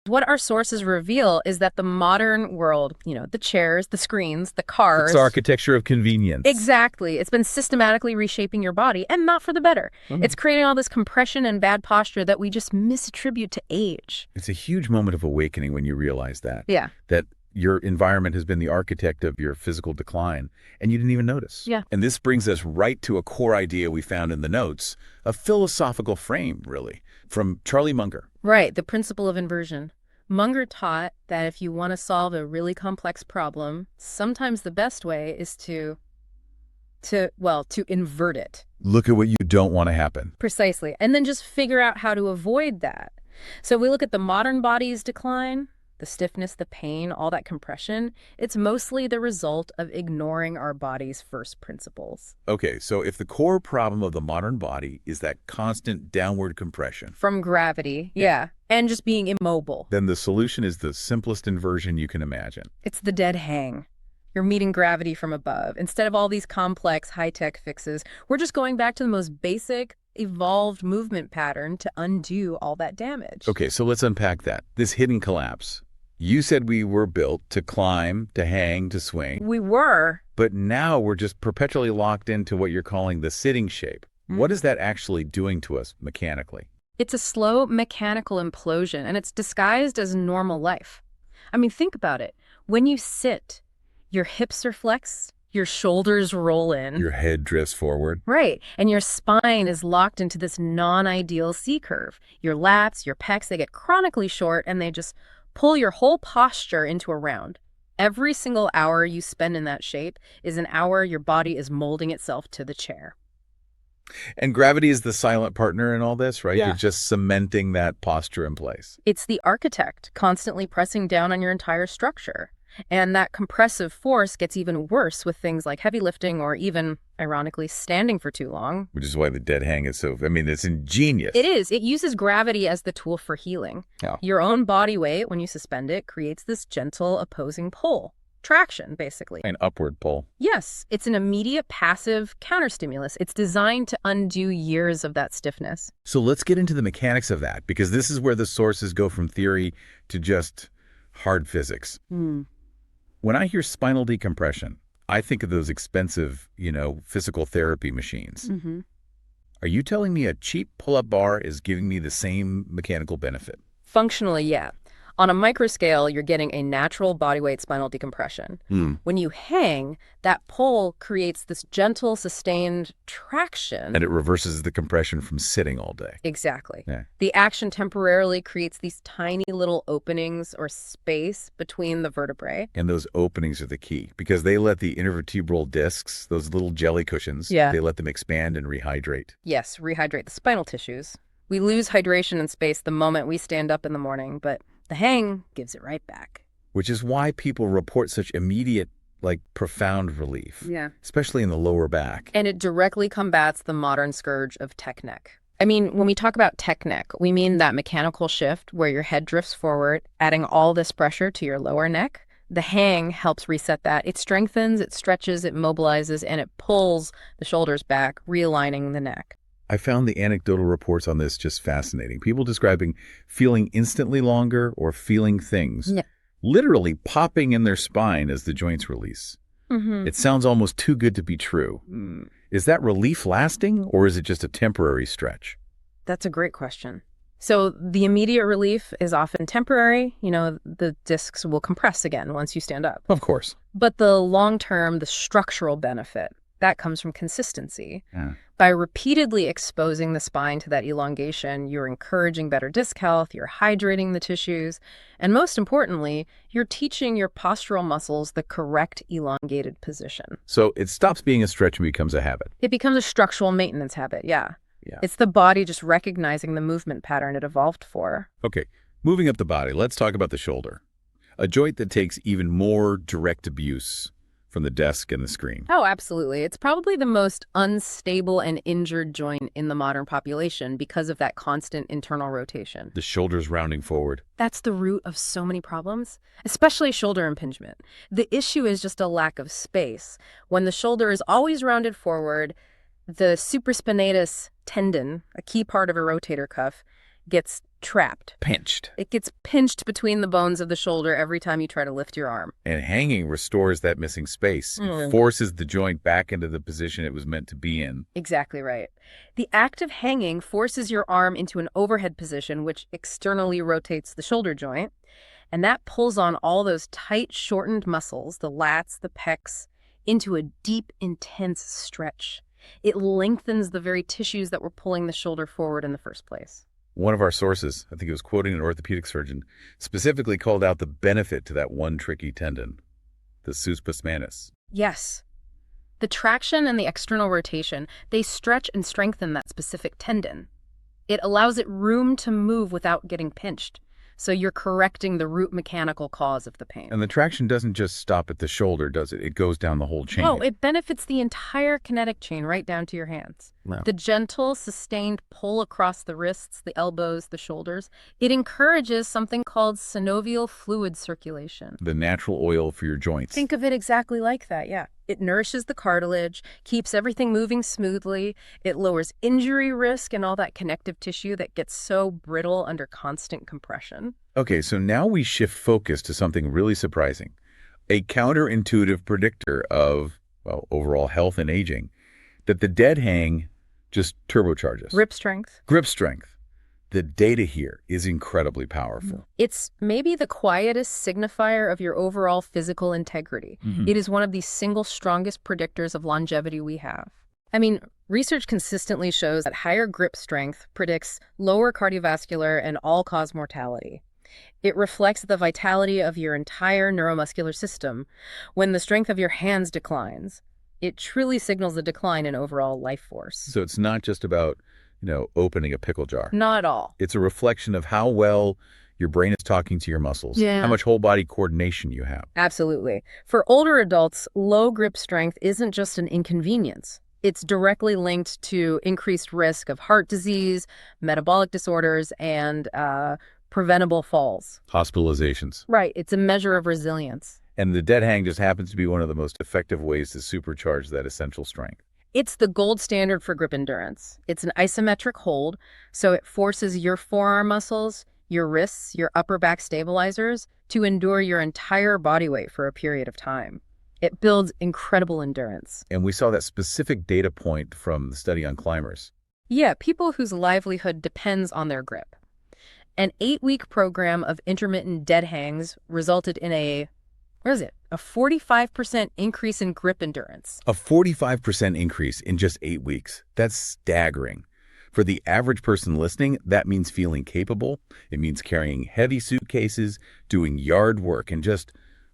What our sources reveal is that the modern world, the chairs, the screens, the cars. It's architecture of convenience. Exactly. It's been systematically reshaping your body, and not for the better. It's creating all this compression and bad posture that we just misattribute to age. It's a huge moment of awakening when you realize that. Yeah. That your environment has been the architect of your physical decline, and you didn't even notice. Yeah. And this brings us right to a core idea we found in the notes, a philosophical frame, really, from Charlie Munger. Right, the principle of inversion. Munger taught that if you want to solve a really complex problem, sometimes the best way is to invert it. Look at what you don't want to happen. Precisely. And then just figure out how to avoid that. So we look at the modern body's decline, the stiffness, the pain, all that compression. It's mostly the result of ignoring our body's first principles. Okay, so if the core problem of the modern body is that constant downward compression from gravity, yeah, and just being immobile, then the solution is the simplest inversion you can imagine. It's the dead hang. You're meeting gravity from above. Instead of all these complex, high-tech fixes, we're just going back to the most basic, evolved movement pattern to undo all that damage. Okay, so let's unpack that. This hidden collapse. You said we were built to climb, to hang, to swing. We were. But now we're just perpetually locked into what you're calling the sitting shape. What is that actually doing to us mechanically? It's a slow mechanical implosion, and it's disguised as normal life. I mean, think about it. When you sit, your hips are flexed, your shoulders roll in. Your head drifts forward. Right. And your spine is locked into this non-ideal C-curve. Your lats, your pecs, they get chronically short, and they just pull your whole posture into a round. Every single hour you spend in that shape is an hour your body is molding itself to the chair. And gravity is the silent partner in all this, right? Yeah. You're just cementing that posture in place. It's the architect constantly pressing down on your entire structure. And that compressive force gets even worse with things like heavy lifting or even, ironically, standing for too long. Which is why the dead hang is so, it's ingenious. It is. It uses gravity as the tool for healing. Yeah. Your own body weight, when you suspend it, creates this gentle opposing pull. Traction, basically. An upward pull. Yes. It's an immediate passive counterstimulus. It's designed to undo years of that stiffness. So let's get into the mechanics of that, because this is where the sources go from theory to just hard physics. When I hear spinal decompression, I think of those expensive, physical therapy machines. Are you telling me a cheap pull-up bar is giving me the same mechanical benefit? Functionally, yeah. On a microscale, you're getting a natural bodyweight spinal decompression. When you hang, that pull creates this gentle, sustained traction. And it reverses the compression from sitting all day. Exactly. Yeah. The action temporarily creates these tiny little openings or space between the vertebrae. And those openings are the key, because they let the intervertebral discs, those little jelly cushions, they let them expand and rehydrate. Yes, rehydrate the spinal tissues. We lose hydration and space the moment we stand up in the morning, but the hang gives it right back. Which is why people report such immediate, profound relief. Yeah. Especially in the lower back. And it directly combats the modern scourge of tech neck. I mean, when we talk about tech neck, we mean that mechanical shift where your head drifts forward, adding all this pressure to your lower neck. The hang helps reset that. It strengthens, it stretches, it mobilizes, and it pulls the shoulders back, realigning the neck. I found the anecdotal reports on this just fascinating. People describing feeling instantly longer or feeling things, literally popping in their spine as the joints release. It sounds almost too good to be true. Is that relief lasting, or is it just a temporary stretch? That's a great question. So the immediate relief is often temporary. The discs will compress again once you stand up. Of course. But the long-term, the structural benefit, that comes from consistency. Yeah. By repeatedly exposing the spine to that elongation, you're encouraging better disc health, you're hydrating the tissues, and most importantly, you're teaching your postural muscles the correct elongated position. So it stops being a stretch and becomes a habit. It becomes a structural maintenance habit, yeah. It's the body just recognizing the movement pattern it evolved for. Okay, moving up the body, let's talk about the shoulder. A joint that takes even more direct abuse from the desk and the screen. Oh, absolutely. It's probably the most unstable and injured joint in the modern population because of that constant internal rotation. The shoulders rounding forward. That's the root of so many problems, especially shoulder impingement. The issue is just a lack of space. When the shoulder is always rounded forward, the supraspinatus tendon, a key part of a rotator cuff, gets trapped. Pinched. It gets pinched between the bones of the shoulder every time you try to lift your arm. And hanging restores that missing space. It forces the joint back into the position it was meant to be in. Exactly right. The act of hanging forces your arm into an overhead position, which externally rotates the shoulder joint. And that pulls on all those tight, shortened muscles, the lats, the pecs, into a deep, intense stretch. It lengthens the very tissues that were pulling the shoulder forward in the first place. One of our sources, I think it was quoting an orthopedic surgeon, specifically called out the benefit to that one tricky tendon, the suspus manus. Yes. The traction and the external rotation, they stretch and strengthen that specific tendon. It allows it room to move without getting pinched. So you're correcting the root mechanical cause of the pain. And the traction doesn't just stop at the shoulder, does it? It goes down the whole chain. Oh, it benefits the entire kinetic chain right down to your hands. Wow. The gentle, sustained pull across the wrists, the elbows, the shoulders, it encourages something called synovial fluid circulation. The natural oil for your joints. Think of it exactly like that, yeah. It nourishes the cartilage, keeps everything moving smoothly. It lowers injury risk and all that connective tissue that gets so brittle under constant compression. Okay, so now we shift focus to something really surprising. A counterintuitive predictor of, well, overall health and aging, that the dead hang just turbocharges. Grip strength. Grip strength. The data here is incredibly powerful. It's maybe the quietest signifier of your overall physical integrity. It is one of the single strongest predictors of longevity we have. I mean, research consistently shows that higher grip strength predicts lower cardiovascular and all-cause mortality. It reflects the vitality of your entire neuromuscular system. When the strength of your hands declines, it truly signals a decline in overall life force. So it's not just about opening a pickle jar. Not at all. It's a reflection of how well your brain is talking to your muscles, how much whole body coordination you have. Absolutely. For older adults, low grip strength isn't just an inconvenience. It's directly linked to increased risk of heart disease, metabolic disorders, and preventable falls. Hospitalizations. Right. It's a measure of resilience. And the dead hang just happens to be one of the most effective ways to supercharge that essential strength. It's the gold standard for grip endurance. It's an isometric hold, so it forces your forearm muscles, your wrists, your upper back stabilizers to endure your entire body weight for a period of time. It builds incredible endurance. And we saw that specific data point from the study on climbers. Yeah, people whose livelihood depends on their grip. An 8-week program of intermittent dead hangs resulted in a 45% increase in grip endurance. A 45% increase in just 8 weeks. That's staggering. For the average person listening, that means feeling capable. It means carrying heavy suitcases, doing yard work, and just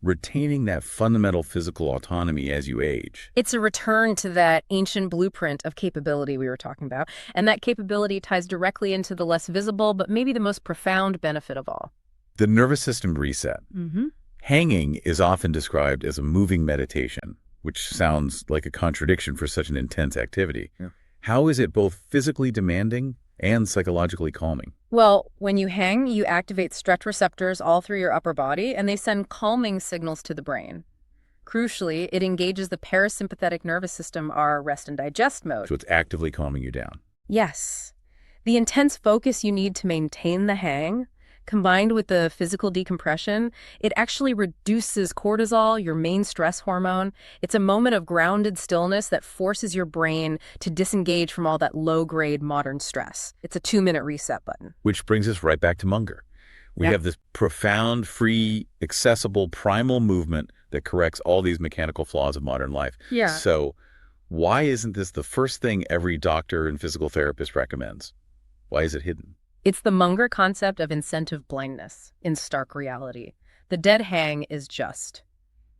retaining that fundamental physical autonomy as you age. It's a return to that ancient blueprint of capability we were talking about, and that capability ties directly into the less visible, but maybe the most profound benefit of all. The nervous system reset. Hanging is often described as a moving meditation, which sounds like a contradiction for such an intense activity. Yeah. How is it both physically demanding and psychologically calming? Well, when you hang, you activate stretch receptors all through your upper body, and they send calming signals to the brain. Crucially, it engages the parasympathetic nervous system, our rest and digest mode. So it's actively calming you down. Yes. The intense focus you need to maintain the hang, combined with the physical decompression, it actually reduces cortisol, your main stress hormone. It's a moment of grounded stillness that forces your brain to disengage from all that low-grade modern stress. It's a 2-minute reset button. Which brings us right back to Munger. We have this profound, free, accessible, primal movement that corrects all these mechanical flaws of modern life. Yeah. So why isn't this the first thing every doctor and physical therapist recommends? Why is it hidden? It's the Munger concept of incentive blindness in stark reality. The dead hang is just.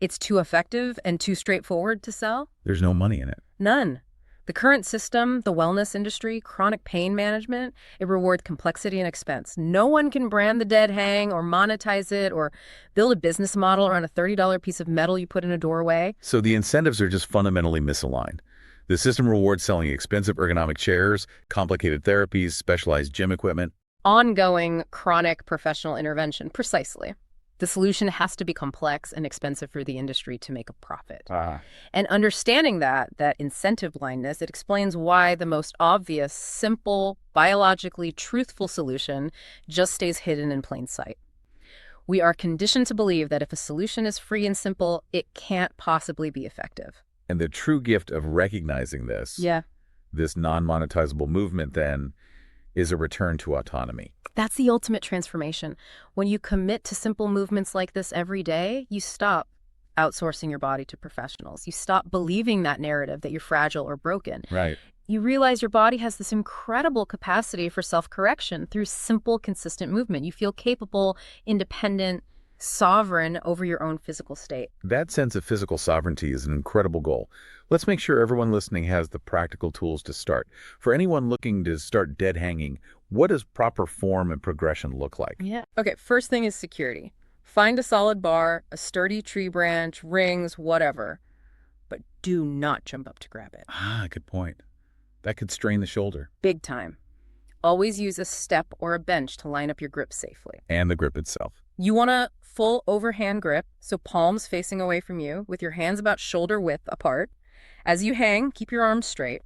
It's too effective and too straightforward to sell. There's no money in it. None. The current system, the wellness industry, chronic pain management, it rewards complexity and expense. No one can brand the dead hang or monetize it or build a business model around a $30 piece of metal you put in a doorway. So the incentives are just fundamentally misaligned. The system rewards selling expensive ergonomic chairs, complicated therapies, specialized gym equipment. Ongoing chronic professional intervention, precisely. The solution has to be complex and expensive for the industry to make a profit. Ah. And understanding that incentive blindness, it explains why the most obvious, simple, biologically truthful solution just stays hidden in plain sight. We are conditioned to believe that if a solution is free and simple, it can't possibly be effective. And the true gift of recognizing this non-monetizable movement then, is a return to autonomy. That's the ultimate transformation. When you commit to simple movements like this every day, you stop outsourcing your body to professionals. You stop believing that narrative that you're fragile or broken. Right. You realize your body has this incredible capacity for self-correction through simple, consistent movement. You feel capable, independent, sovereign over your own physical state. That sense of physical sovereignty is an incredible goal. Let's make sure everyone listening has the practical tools to start. For anyone looking to start dead hanging, what does proper form and progression look like? Yeah. Okay, first thing is security. Find a solid bar, a sturdy tree branch, rings, whatever. But do not jump up to grab it. Ah, good point. That could strain the shoulder. Big time. Always use a step or a bench to line up your grip safely. And the grip itself. You want a full overhand grip, so palms facing away from you, with your hands about shoulder width apart. As you hang, keep your arms straight.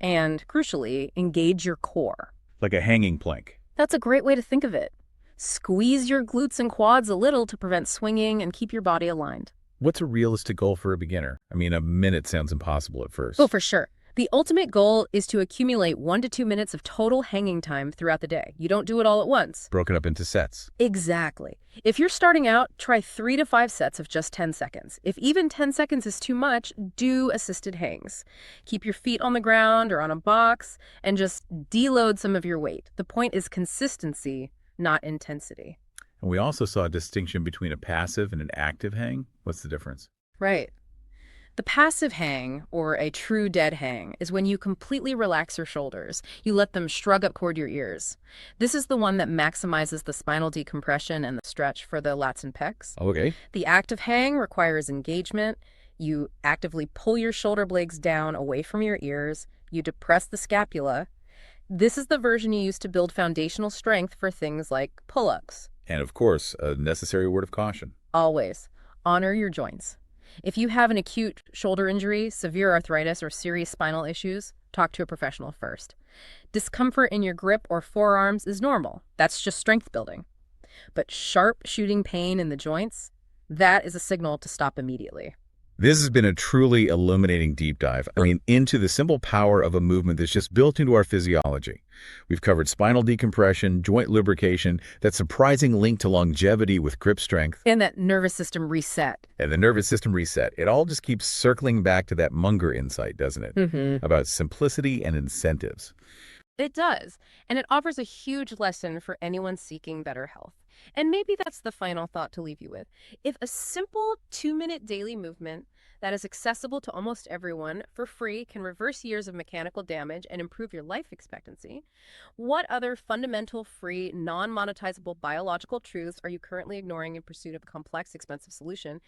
And, crucially, engage your core. Like a hanging plank. That's a great way to think of it. Squeeze your glutes and quads a little to prevent swinging and keep your body aligned. What's a realistic goal for a beginner? I mean, a minute sounds impossible at first. Oh, for sure. The ultimate goal is to accumulate 1 to 2 minutes of total hanging time throughout the day. You don't do it all at once. Broken up into sets. Exactly. If you're starting out, try 3 to 5 sets of just 10 seconds. If even 10 seconds is too much, do assisted hangs. Keep your feet on the ground or on a box and just deload some of your weight. The point is consistency, not intensity. And we also saw a distinction between a passive and an active hang. What's the difference? Right. The passive hang, or a true dead hang, is when you completely relax your shoulders. You let them shrug up toward your ears. This is the one that maximizes the spinal decompression and the stretch for the lats and pecs. Okay. The active hang requires engagement. You actively pull your shoulder blades down away from your ears. You depress the scapula. This is the version you use to build foundational strength for things like pull-ups. And of course, a necessary word of caution. Always. Honor your joints. If you have an acute shoulder injury, severe arthritis, or serious spinal issues, talk to a professional first. Discomfort in your grip or forearms is normal. That's just strength building. But sharp shooting pain in the joints, that is a signal to stop immediately. This has been a truly illuminating deep dive, into the simple power of a movement that's just built into our physiology. We've covered spinal decompression, joint lubrication, that surprising link to longevity with grip strength. And that nervous system reset. And the nervous system reset. It all just keeps circling back to that Munger insight, doesn't it? About simplicity and incentives. It does. And it offers a huge lesson for anyone seeking better health. And maybe that's the final thought to leave you with. If a simple 2-minute daily movement that is accessible to almost everyone for free can reverse years of mechanical damage and improve your life expectancy, what other fundamental, free, non-monetizable biological truths are you currently ignoring in pursuit of a complex, expensive solution?